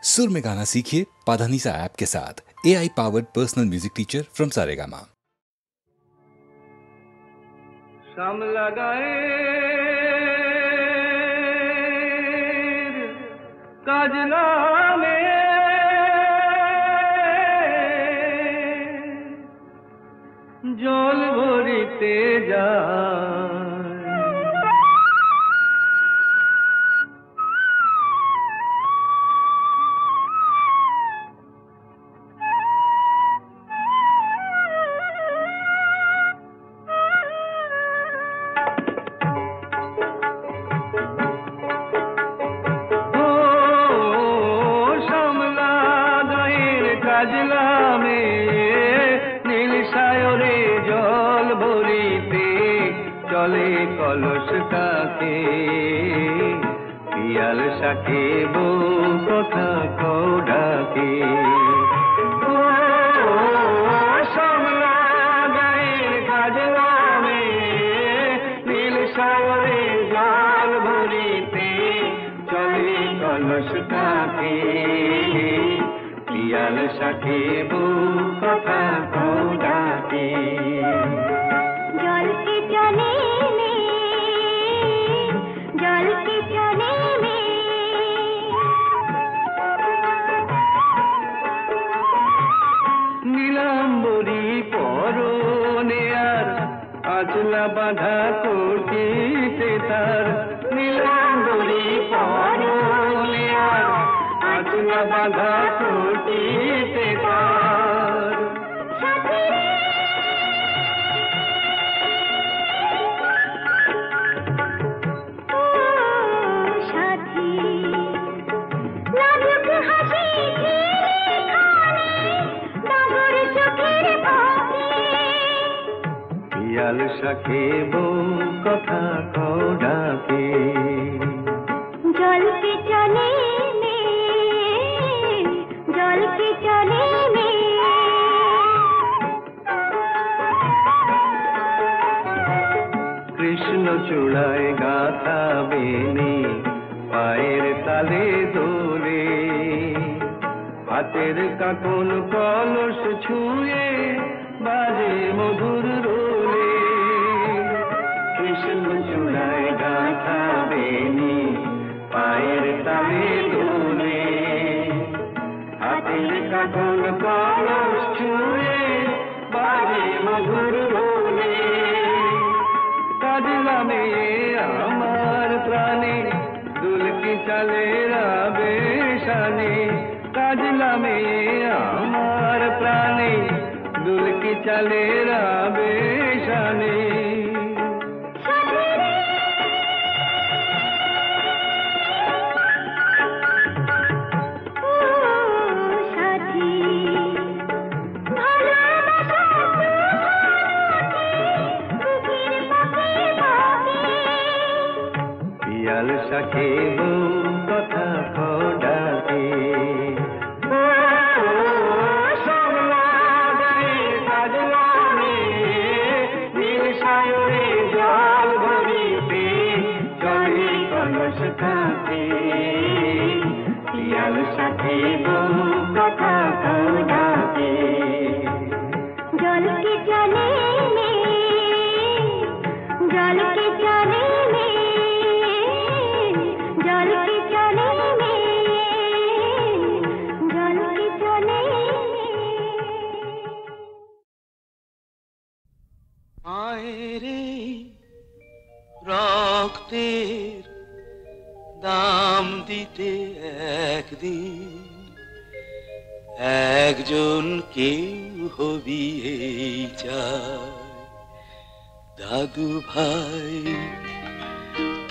सुर में गाना सीखिए पाधानीसा ऐप के साथ। AI powered personal music teacher from Saregama. शाम लगाए काजला में जल भरिते যায় চলে কলস কাকে পিয়াল শাকে বউ কথা কও ডাকে ও শ্যামলা গায়ের কাজলামে নীল সাগরে জল ভরিতে চলে কলস কাকে পিয়াল শাকে বউ কথা কও ডাকে নীলাম্বরী পরনে আর আঁচলা বাঁধা কোটিতে তার নীলাম্বরী পরনে আর আঁচলা বাঁধা কোটিতে তার পিয়াল শাকে বউ কথা কও ডাকে জল কে চলে মে জল কে চলে মে কৃষ্ণ চূড়ায় গাথা বেনি পায়ের তালে দোলে হাতের কাকন কলস ছুঁয়ে বাজে মধুর রোলে কৃষ্ণ চূড়ায় গাথা বেনি পায়ের তালে দোলে হাতের কাকন কলস ছুঁয়ে বাজে মধুর রোলে কাজলা মেয়ে আমার প্রাণে দুলকি চালে রাবে শানে কাজলা মেয়ে আমার প্রাণে দুলকি চলে রাবে শানে পিয়াল শাকে বউ কথা কও ডাকে পিয়াল শাকে বউ কথা কও ডাকে জল কে চলে মে জল কে চলে মে জল কে চলে মে জল কে চলে মায়ের রক্তের দাম দিতে একদিন একজন কেউ হবি এই চায় দাদু ভাই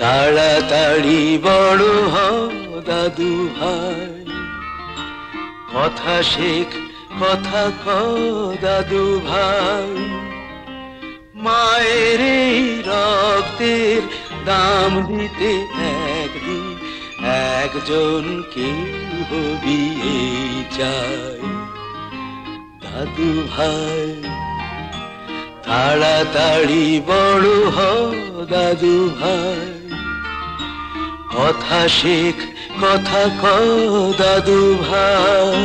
তাড়াতাড়ি বড় হও দাদু ভাই কথা শেখ কথা কও দাদু ভাই মায়ের রক্তের দাম দিতে একদিন একজন কেউ হবি এই চাই দাদু ভাই তাড়াতাড়ি বড় হও দাদু ভাই কথা শেখ কথা কও দাদু ভাই।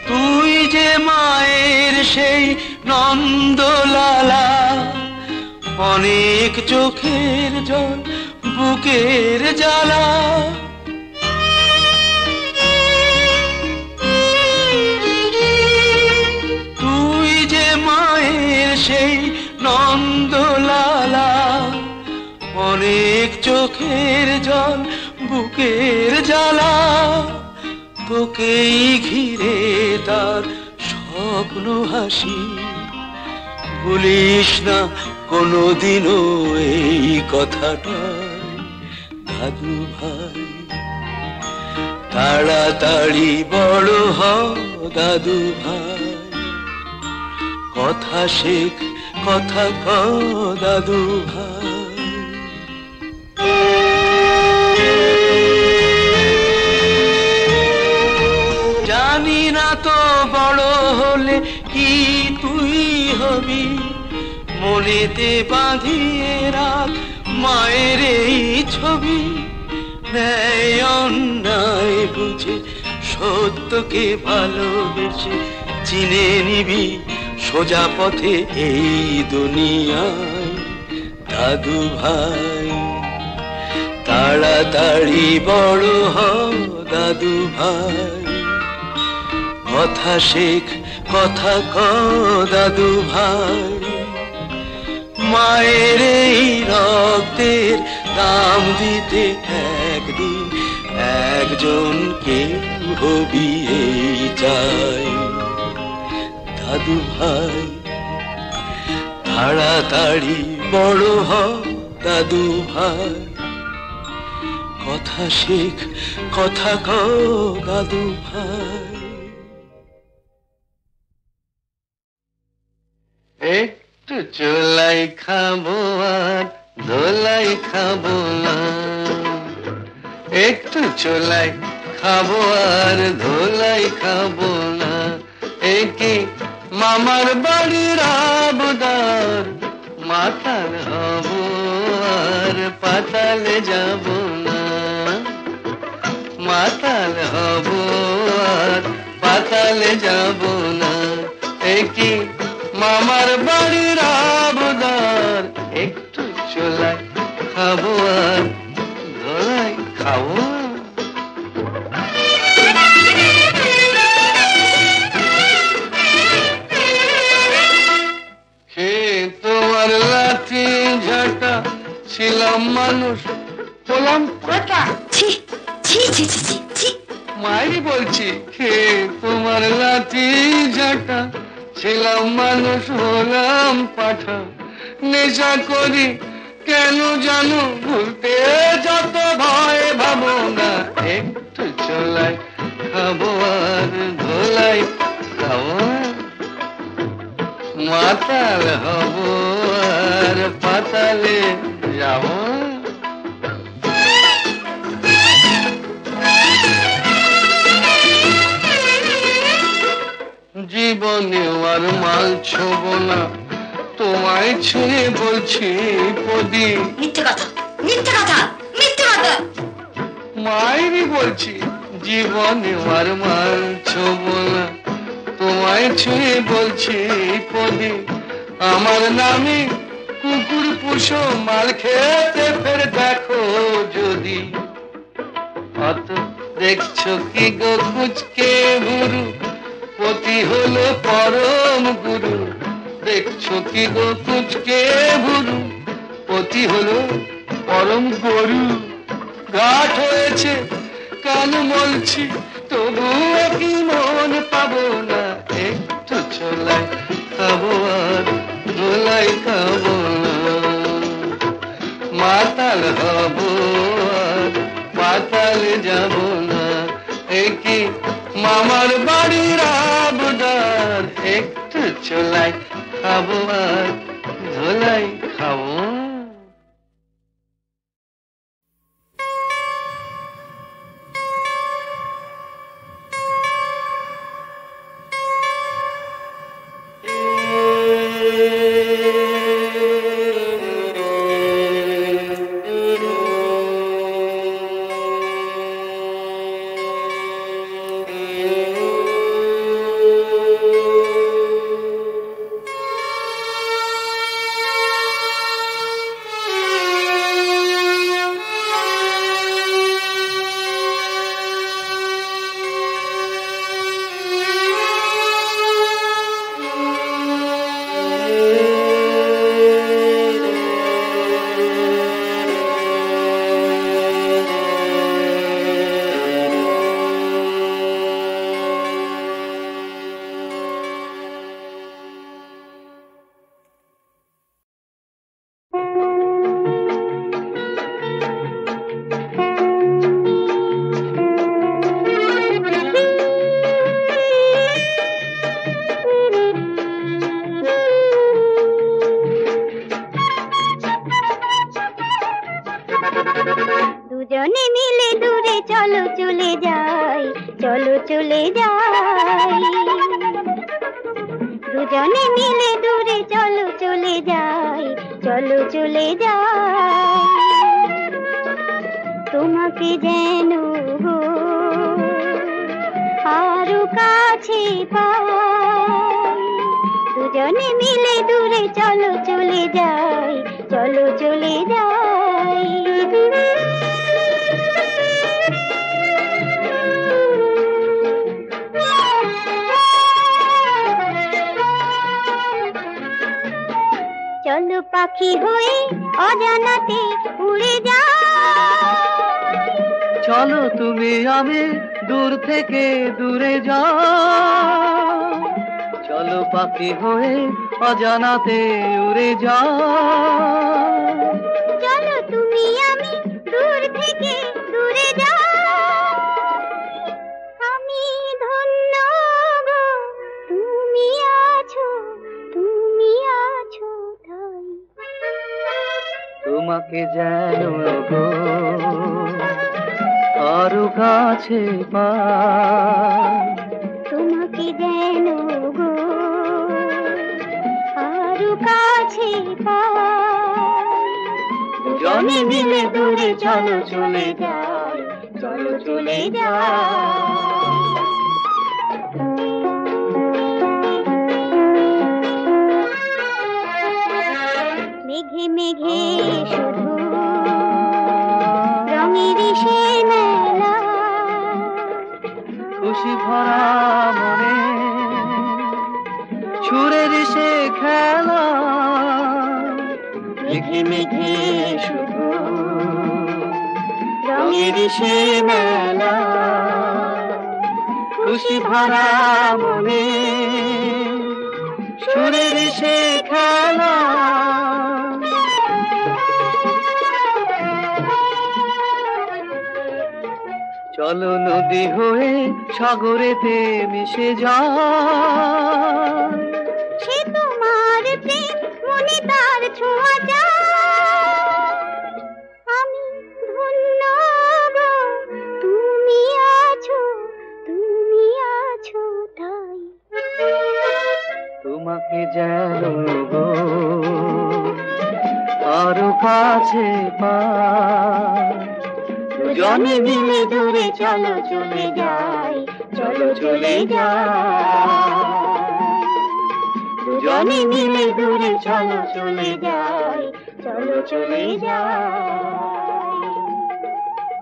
তুই যে মায়ের সেই নন্দলালা, অনেক চোখের জল বুকের জ্বালা। তুই যে মায়ের সেই নন্দলালা, অনেক চোখের জল বুকের জ্বালা। তোকেই ঘিরে তার স্বপ্ন হাসি, ভুলিস না কোনোদিনও এই কথাটা দাদু ভাই। তাড়াতাড়ি বড় হও দাদু ভাই, কথা শেখ কথা কও দাদু ভাই। জানি না তো বড় হলে কি তুই হবি, মনেতে বাঁধিয়ে রাখ মায়ের এই ছবি। ন্যায় অন্যায় বুঝে সত্যকে ভালোবেসে চিনে নিবি সোজা পথে এই দুনিয়ায় দাদু ভাই। তাড়াতাড়ি বড় হও দাদু ভাই, কথা শেখ কথা কও দাদু ভাই। মায়ের এই রক্তের দাম দিতে একদিন একজন কেউ হবি এই চাই দাদু ভাই। তাড়াতাড়ি বড় হও দাদু ভাই, কথা শেখ কথা কও দাদু ভাই। একটু চোলাই খাবো আর ধোলাই খাবো না, একটু চোলাই খাবো আর ধোলাই খাবো না। একে মামার বাড়ির আবদার, মাতাল হব আর পাতালে যাব না। মাতাল হব আর পাতালে যাব না। একে মামার বাড়ির আবদার, একটু চোলাই খাবো আর ধোলাই খাবো। তোমার লাঠি ঝাঁটা ছিলাম মানুষ হলাম পাটা। মাই বলছি হে তোমার লাঠি ঝাঁটা ছিলাম মানুষ হলাম পাঠা। নেশা করি কেন জানো ভুলতে যত ভয় ভাবো না। একটু চোলাই খাবো আর ধোলাই খাবো, মাতাল হব আর পাতালে যাব। জীবনে আর মাল ছোব না, তোমায় ছুঁয়ে বলছি পদি। মিথ্যে কথা মিথ্যে কথা মিথ্যে কথা। মায়েরই বলছি জীবনে আর মাল ছোব না, তোমায় ছুঁয়ে বলছি পদি। আমার নামে কুকুর পুষো মাল খেতে ফের দেখো যদি। অত দেখছো কি গো কুচকে ভুরু, পতি হলো পরম গুরু। দেখছো কি গো কুচকে ভুরু, পতি হলো পরম গরু। ঘাট হয়েছে কান বলছি তবুও কি মন পাবো না। একটু চোলাই খাবো আর ধোলাই খাবো না। মাতাল হব আর পাতালে যাব না। একে মামার বাড়ির আবদার, একটু চোলাই খাবো আর ধোলাই খাবো। চলো চলে যাই, চলো চলে যাই। দুজনে মিলে দূরে চলো চলে যাই, চলো চলে যাই। তোমাকে যেন গো আরো কাছে পাই। দুজনে মিলে দূরে চলো চলে যাই, চলো চলে যাই। চলো পাখি হয়ে অজানাতে উড়ে যাই। চলো তুমি আমি দূর থেকে দূরে যাও। চলো পাখি হয়ে অজানাতে উড়ে যাও। চলো তুমি আমি দূর থেকে দূরে যাই। আমি ধন্য গো তুমি আছো, তুমি আছো তাই। তোমাকে যেন গো আরো কাছে পাই। তোমাকে যেন গো আরো কাছে পাই। দুজনে মিলে দূরে চলো চলে যাই, চলো চলে যাই। মেঘে মেঘে শুধু রঙের সে মেলা। খুশি ভরা মনে সুরের সে খেলা। মেঘে মেঘে শুধু রঙের সে মেলা। খুশি ভরা মনে সুরের সে খেলা। চলো নদী হয়ে সাগরেতে মিশে যায়। সে তোমার প্রেম মনে তার ছোঁয়া যায়। আমি ধন্য গো তুমি আছো, তুমি আছো তাই। তোমাকে যেন গো আরো কাছে পাই। দুজনে মিলে দূরে চলো চলে যাই, চলো চলে যাই। দুজনে মিলে দূরে চলো চলে যাই, চলো চলে যাই।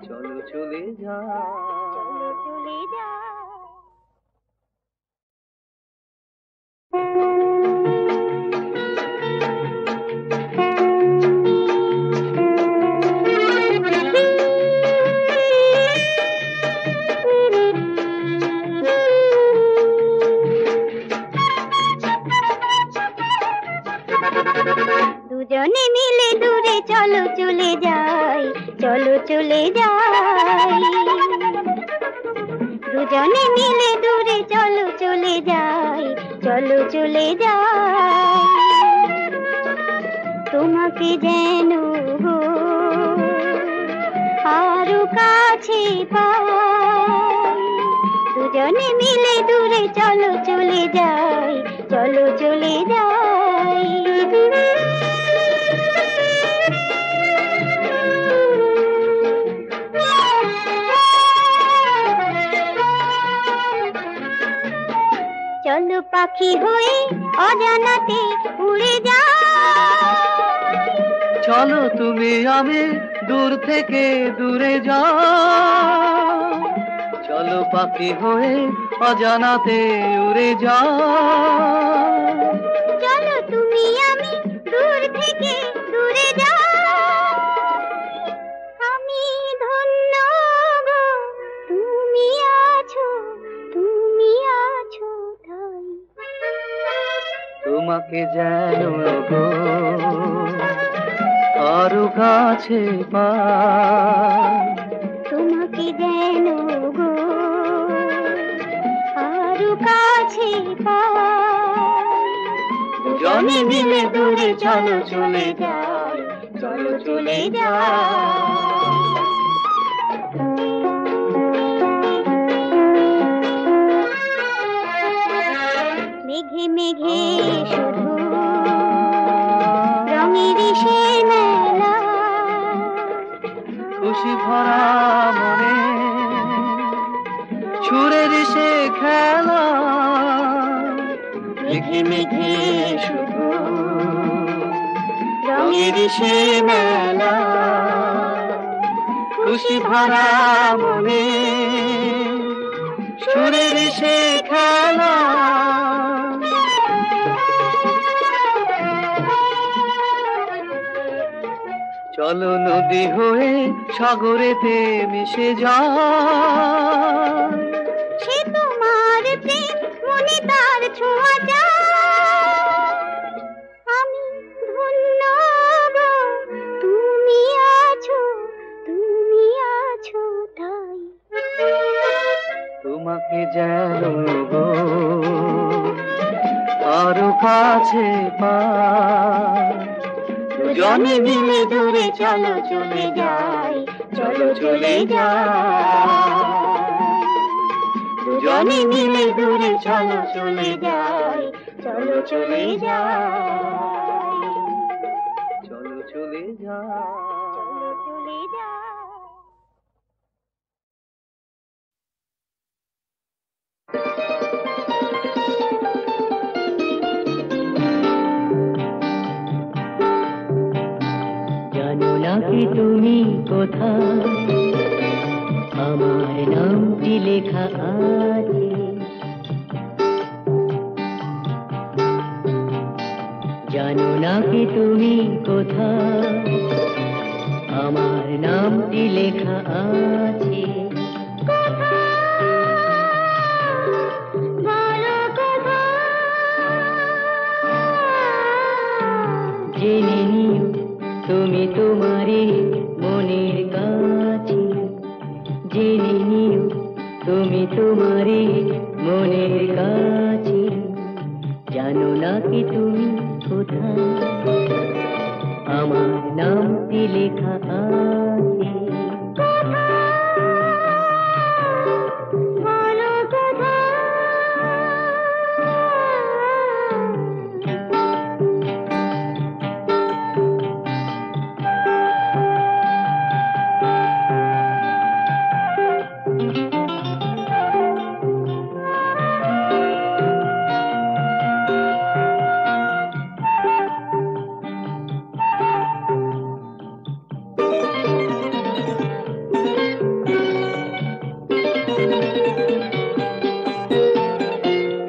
চলো চলে যাই। চলো চলে যাই। দুজনে মিলে দূরে চলো চলে যাই, চলো চলে যাই। দুজনে মিলে দূরে চলো চলে যাই, চলো চলে যাই। তোমাকে যেন গো আরো কাছে পাই। দুজনে মিলে দূরে চলো চলে যাই, চলো চলে যাই। চলো পাখি হয়ে অজানাতে উড়ে যাই। চলো তুমি আমি দূর থেকে দূরে যাও। চলো পাখি হয়ে অজানাতে উড়ে যাও। চলো তুমি আমি দূর থেকে দূরে যাই। আমি ধন্য গো তুমি আছো, তুমি আছো তাই। তোমাকে যেন গো আরো কাছে পাই। তোমাকে যেন গো আরো কাছে পাই। দুজনে মিলে দূরে চলো চলে যাই, চলো চলে যাই। মেঘে মেঘে শুধু রঙেরই সে মেলা, খুশি ভরা মনে সুরের সে খেলা, মেঘে মেঘে শুধু রঙের সে মেলা, খুশি ভরা মনে সুরের সে খেলা। চলো নদী হয়ে সাগরেতে মিশে যায়, সে তোমার প্রেম মনে তার ছোঁয়া যায়। আমি ধন্য গো, তুমি আছো তাই। তোমাকে যেন গো আরো কাছে পাই, দুজনে মিলে দূরে চলো চলে যাই, চলো চলে যাই, দুজনে মিলে দূরে চলো চলে যাই, চলো চলে যাই, চলো চলে যাই, চলো চলে যাই। জানো নাকি তুমি কোথায় আমার নামটি লেখা আছে, জানো নাকি তুমি কোথায় আমার নামটি লেখা আছে। জেনে নিও তুমি তোমারই মনের কাছে, জেনে নিও তুমি তোমারই মনের কাছে, জানো নাকি তুমি কোথায় আমার নামটি লেখা আছে।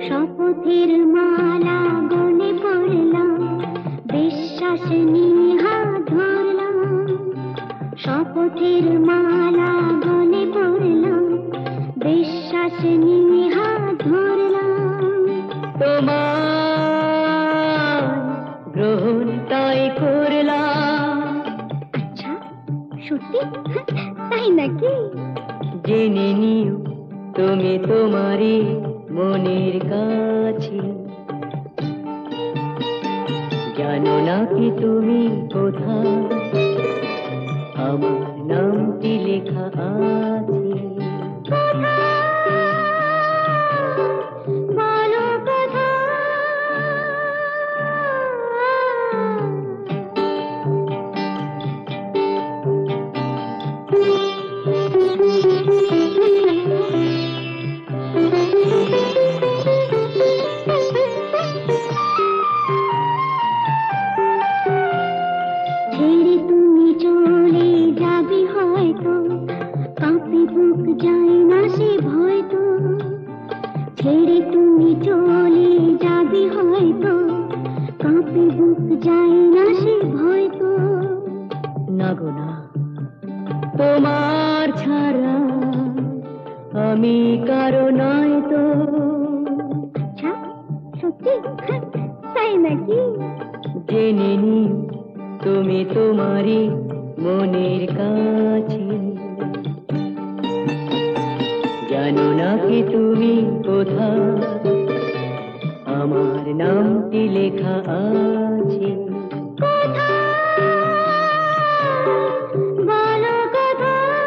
শপথের মালা গলে পড়লাম, বিশ্বাস নিয়ে হাত ধরলাম। শপথের মালা গলে পড়লাম, বিশ্বাস নিয়ে হাত ধরলাম। তোমার গ্রহণ তাই করলাম, আচ্ছা সত্যি তাই নাকি? জেনে নিও তুমি তোমারই মনের কাছে, জানো নাকি তুমি কোথায় আমার নামটি লেখা আছে। বলো কোথায়? ছেড়ে তুমি চলে যাবে হয়তো, কাঁপে বুক যায় না সে ভয় তো। ছেড়ে তুমি চলে যাবে হয়তো, কাঁপে বুক যায় না সে ভয় তো। না গো না, তোমার ছাড়া আমি কারো নয় তো। আচ্ছা সত্যি তাই নাকি? জেনে নিও তুমি তোমারই মনের কাছে, জানো নাকি তুমি কোথায় আমার নামটি লেখা আছে। বলো কোথায়?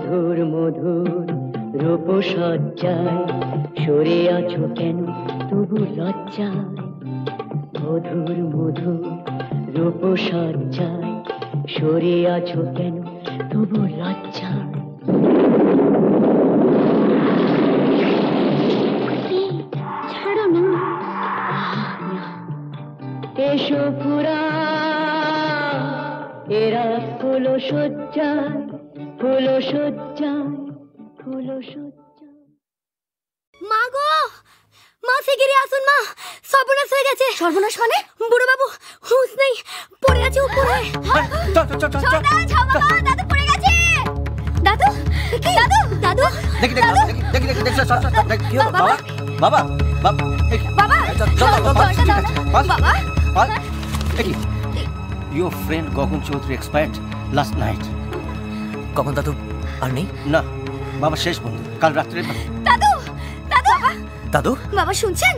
মধুর মধুর রূপসজ্জায় সরে আছো কেন তবু লজ্জায় মধুর মধুর রূপসজ্জায় সরে আছো কেন তবু লজ্জায় ছাড়ো না এসো পুরা এরা ফুলো সজ্জায় ফুলো সজ্জায় ফুলো সজ্জায়। মা গো, মা শিগগিরই আসুন মা, সর্বনাশ হয়ে গেছে। সর্বনাশ মানে? বুড়ো বাবু হুঁশ নেই, পড়ে আছে উপরে। দাদু পড়ে গেছে। দাদু দাদু দাদু বাবা বাবা Your friend Gagan Chaudhary expired last night. কখন দাদু আর নেই? না, বাবা শেষ বন্ধু, কাল রাত্রে। দাদু দাদু দাদু বাবা শুনছেন?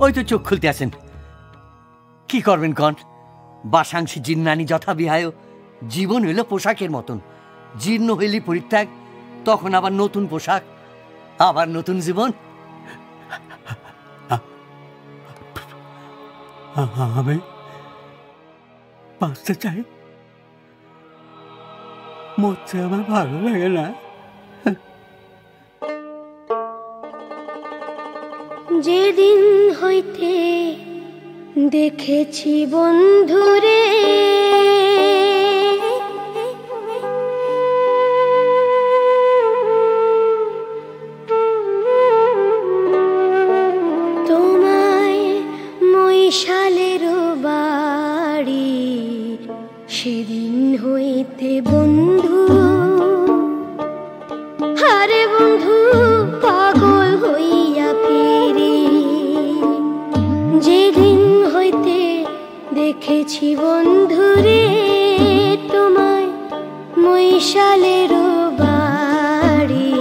ওই তো চোখ খুলতে আছেন। কি করবেন কন? বাসাংশী জিন্নানি যথা বিহায়। জীবন হইল পোশাকের মতন, জীর্ণ হইলি পরিত্যাগ, তখন আবার নতুন পোশাক, আবার নতুন জীবন। আমি বাঁচতে চাই, মরতে আমার ভালো লাগে না। যেদিন হইতে দেখেছি বন্ধুরে তোমায় মৈশালেরও বাড়ি, সেদিন হইতে বন্ধু হারে বন্ধু পাগল হইয়া ফিরি। যেদিন হইতে দেখেছি বন্ধুরে তোমায় মৈশালেরও বাড়ি,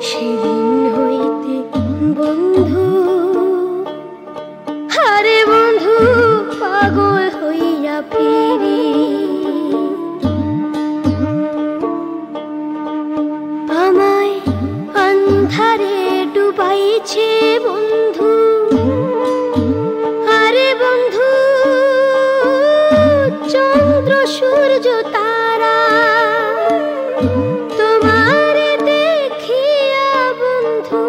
সেদিন হইতে বন্ধু হারে বন্ধু পাগল হইয়া ফিরি। আমায় অন্ধারে ডুবাইছে বন্ধু, আরে বন্ধু চন্দ্র সূর্য তারা, তোমারে দেখিয়া বন্ধু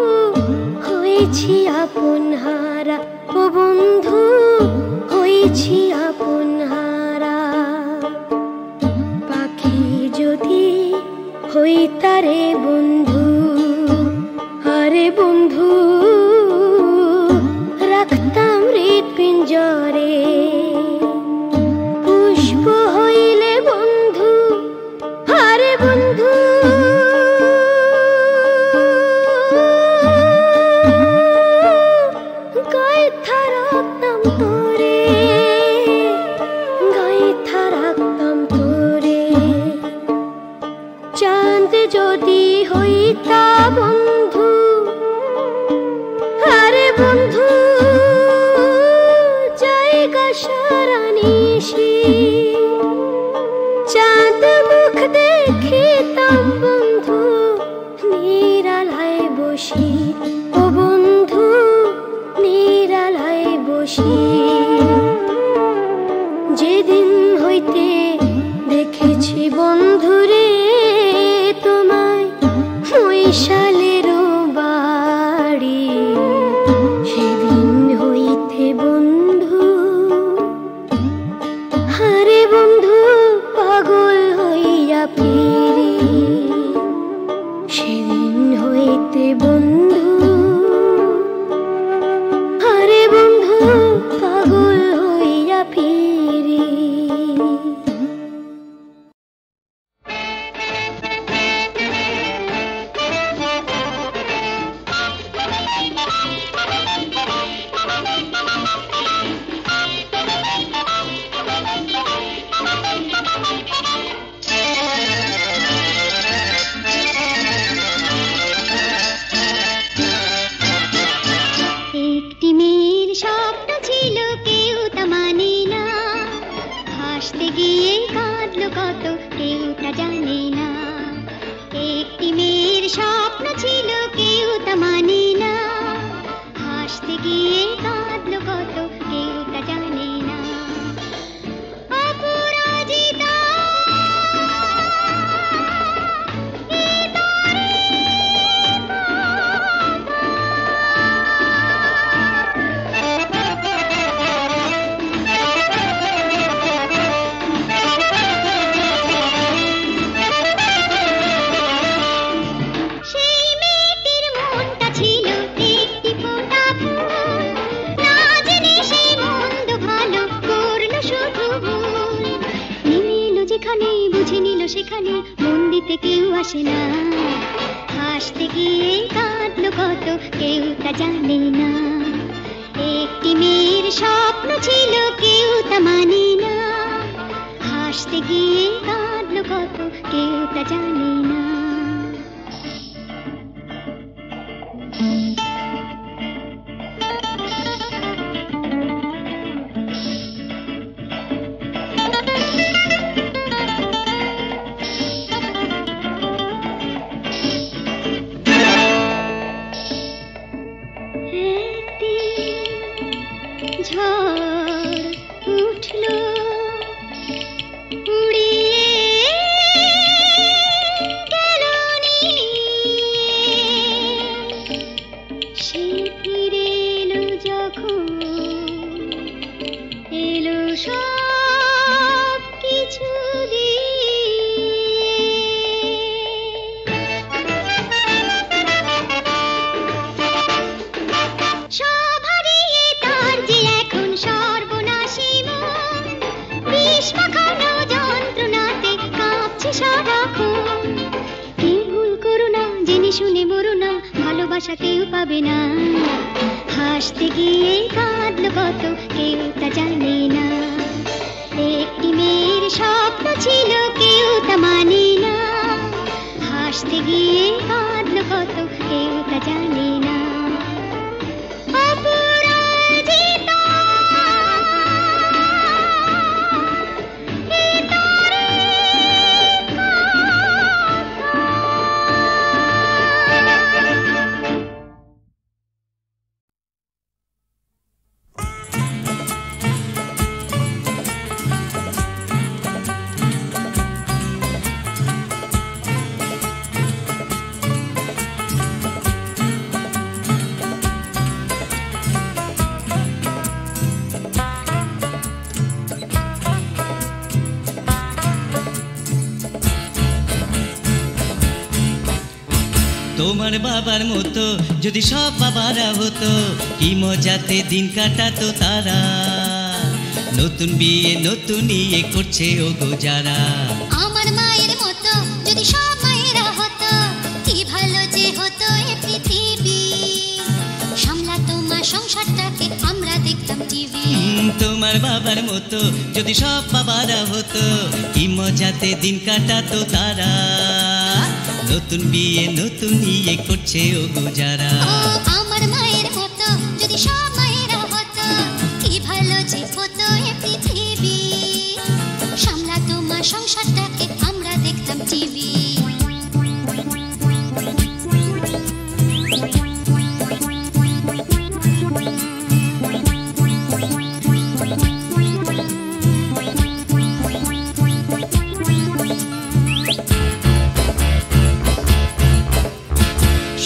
হয়েছি আপন হারা। ও বন্ধু হয়েছি আপন হারা। পাখি যদি হইতারে বন্ধু, আরে বন্ধু রাখতাম হৃৎপিঞ্জরে। পুষ্প হইলে বন্ধু, আরে বন্ধু গাইথা রাখতাম তোরে, গাইথা রাখতাম তোরে। চাঁদ যদি হইতা বন্ধু, আরে বন্ধু জায়গা সারা নিশি, চাঁদ মুখ দেখিতাম বন্ধু নিরালায় বসি। ও বন্ধু নিরালায় বসি। যেদিন হইতে দেখেছি বন্ধুরে তোমায় মৈশালেরও বাড়ি, সেদিন হইতে বন্ধু হারে বন্ধু পাগল হইয়া ফিরি। সেদিন হইতে বন্ধু হারে বন্ধু পাগল হইয়া ফিরি। একটি মেয়ের স্বপ্ন ছিল কেউ তা মানে না, হাসতে গিয়ে কাঁদলো কত কেউ তা জানে না। একটি মেয়ের স্বপ্ন ছিল কেউ তা মানে না, হাসতে গিয়ে কাঁদলো কত কেউ তা জানে না। অপরাজিতা সেখানে মন দিতে কেউ আসে না, হাসতে গিয়ে কাঁদলো কত কেউ তা জানে না। একটি মেয়ের স্বপ্ন ছিল কেউ তা মানে না, হাসতে গিয়ে কাঁদলো কত কেউ তা জানে না। কেউ পাবে না, হাসতে গিয়ে কাঁদলো কত কেউ তা জানে না। একটি মেয়ের স্বপ্ন ছিল কেউ তা মানে না, হাসতে গিয়ে কাঁদলো কত কেউ তা জানে না। অপরাজিতা তোমার বাবার মতো যদি সব বাবারা হতো, কি মজাতে দিন কাটাতো তারা। নতুন বিয়ে নতুন নিয়ে করছে ও গো যারা। আমার মায়ের মতো যদি সব মায়েরা হতো, কি ভালো যে হতো এ পৃথিবী। সামলাতো মা সংসারটাকে, আমরা দেখতাম টিভি। তোমার বাবার মতো যদি সব বাবারা হতো, কি মজাতে দিন কাটাতো তারা। নতুন বিয়ে নতুন নিয়ে করছে ও গো যারা। আমার মায়ের মতো যদি সব মায়েরা হতো, কি ভালো যে হতো এ পৃথিবী। সামলাতো মা সংসারটাকে, আমরা দেখতাম টিভি।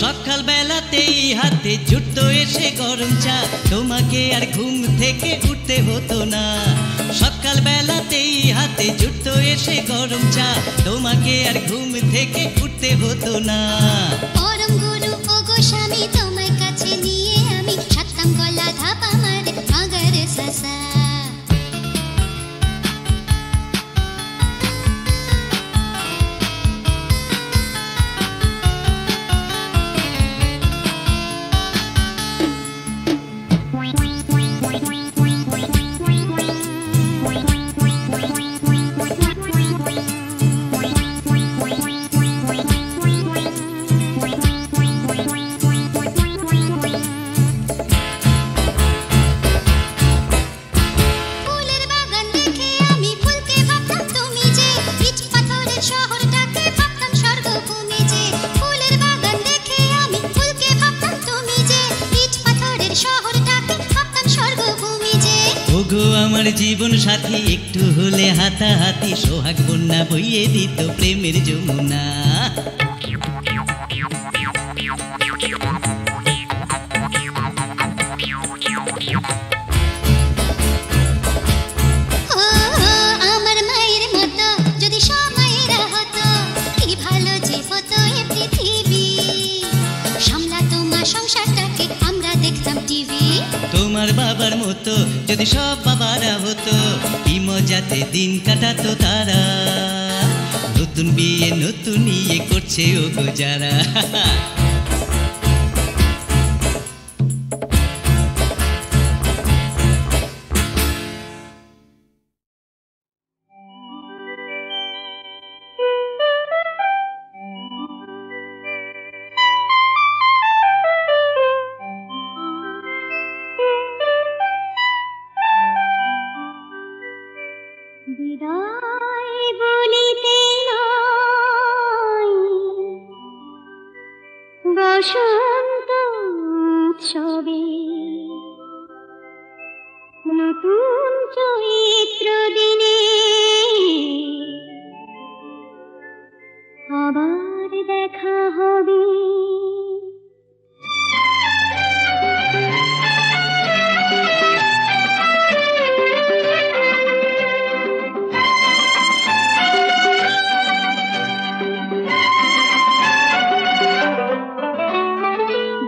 সকাল বেলাতেই হাতে জুটতো এসে গরম চা, তোমাকে আর ঘুম থেকে উঠতে হতো না। সকাল বেলাতেই হাতে জুটতো এসে গরম চা, তোমাকে আর ঘুম থেকে উঠতে হতো না। পরম গুরু ও গোস্বামী, তোমায় কাছে নিয়ে আমি সাততাম গলা ধাপা মারে আগার সাসা। আমার জীবন সাথী একটু হলে হাতাহাতি সোহাগ বন্যা বইয়ে দিত প্রেমের যমুনা। আমার মায়ের মতো যদি সব মায়েরা হতো, কি ভালো যে হতো এ পৃথিবী। সামলাতো মা সংসারটাকে, আমরা দেখতাম টিভি। তোমার বাবার মতো যদি সব বাবারা হতো, কি মজাতে দিন কাটাতো তারা। নতুন বিয়ে নতুন ইয়ে করছে ও গো যারা। বিদায় বলিতে নাই বসন্ত উৎসবে, নতুন চৈত্র দিনে আবার দেখা হবে।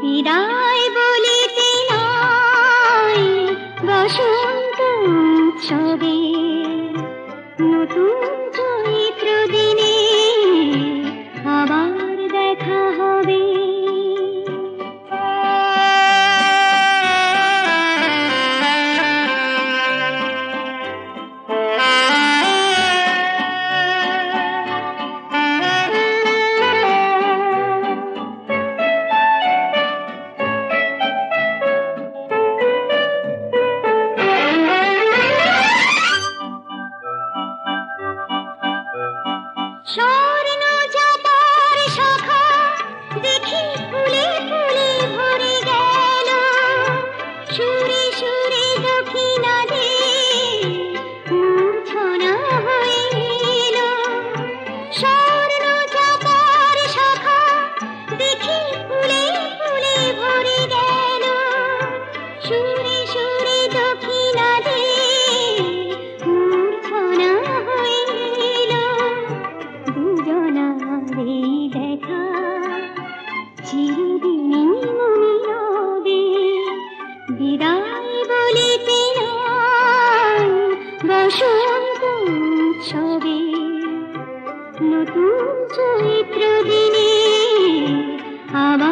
বিদায় বলিতে নাই বসন্ত উৎসবে, নতুন চৈত্র দিনে আবার দেখা হবে। স্বর্ণ জবার শাখা দেখি ফুলে ফুলে ভরে গেল, সুরে সুরে দক্ষিণাদে মূর্ছনা হইল। স্বর্ণ জবার শাখা দেখি ফুলে ফুলে ভরে গেল, সুরে সুরে দক্ষিণাদে মূর্ছনা হইল। দুজনারে দেখা চিরদিনই মনে রবে। বিদায় বলিতে নাই বসন্ত উৎসবে, নতুন চৈত্র দিনে আবার